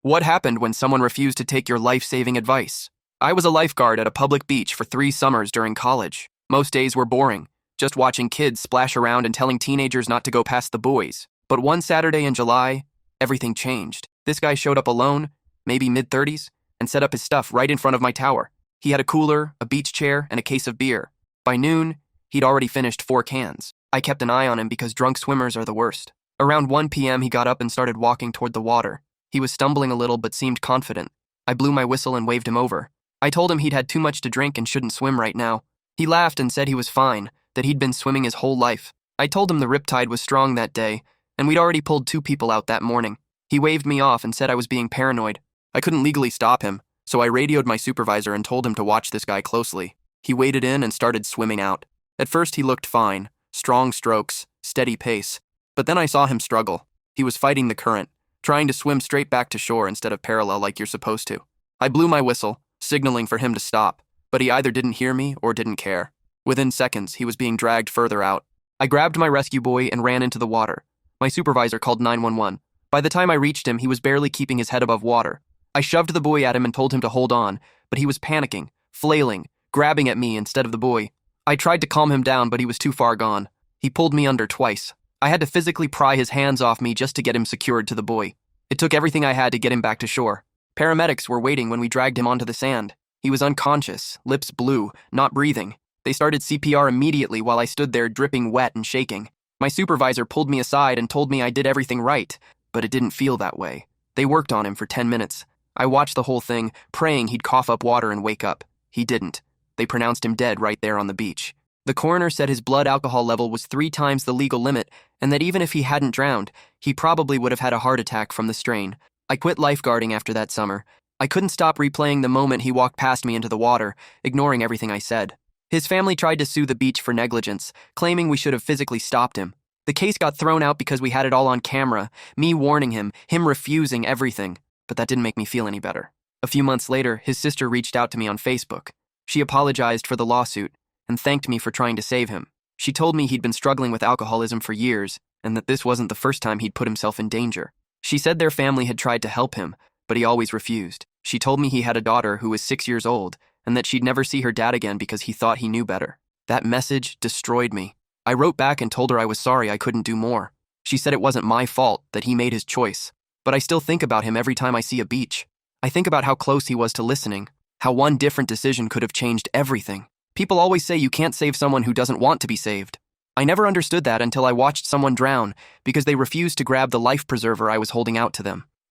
What happened when someone refused to take your life-saving advice? I was a lifeguard at a public beach for 3 summers during college. Most days were boring, just watching kids splash around and telling teenagers not to go past the buoys. But one Saturday in July, everything changed. This guy showed up alone, maybe mid-30s, and set up his stuff right in front of my tower. He had a cooler, a beach chair, and a case of beer. By noon, he'd already finished 4 cans. I kept an eye on him because drunk swimmers are the worst. Around 1 p.m., he got up and started walking toward the water. He was stumbling a little but seemed confident. I blew my whistle and waved him over. I told him he'd had too much to drink and shouldn't swim right now. He laughed and said he was fine, that he'd been swimming his whole life. I told him the riptide was strong that day, and we'd already pulled 2 people out that morning. He waved me off and said I was being paranoid. I couldn't legally stop him, so I radioed my supervisor and told him to watch this guy closely. He waded in and started swimming out. At first he looked fine, strong strokes, steady pace. But then I saw him struggle. He was fighting the current, trying to swim straight back to shore instead of parallel like you're supposed to. I blew my whistle, signaling for him to stop, but he either didn't hear me or didn't care. Within seconds, he was being dragged further out. I grabbed my rescue buoy and ran into the water. My supervisor called 911. By the time I reached him, he was barely keeping his head above water. I shoved the buoy at him and told him to hold on, but he was panicking, flailing, grabbing at me instead of the buoy. I tried to calm him down, but he was too far gone. He pulled me under twice. I had to physically pry his hands off me just to get him secured to the buoy. It took everything I had to get him back to shore. Paramedics were waiting when we dragged him onto the sand. He was unconscious, lips blue, not breathing. They started CPR immediately while I stood there dripping wet and shaking. My supervisor pulled me aside and told me I did everything right, but it didn't feel that way. They worked on him for 10 minutes. I watched the whole thing, praying he'd cough up water and wake up. He didn't. They pronounced him dead right there on the beach. The coroner said his blood alcohol level was 3 times the legal limit, and that even if he hadn't drowned, he probably would have had a heart attack from the strain. I quit lifeguarding after that summer. I couldn't stop replaying the moment he walked past me into the water, ignoring everything I said. His family tried to sue the beach for negligence, claiming we should have physically stopped him. The case got thrown out because we had it all on camera, me warning him refusing everything. But that didn't make me feel any better. A few months later, his sister reached out to me on Facebook. She apologized for the lawsuit and thanked me for trying to save him. She told me he'd been struggling with alcoholism for years and that this wasn't the first time he'd put himself in danger. She said their family had tried to help him, but he always refused. She told me he had a daughter who was 6 years old and that she'd never see her dad again because he thought he knew better. That message destroyed me. I wrote back and told her I was sorry I couldn't do more. She said it wasn't my fault, that he made his choice. But I still think about him every time I see a beach. I think about how close he was to listening, how one different decision could have changed everything. People always say you can't save someone who doesn't want to be saved. I never understood that until I watched someone drown because they refused to grab the life preserver I was holding out to them.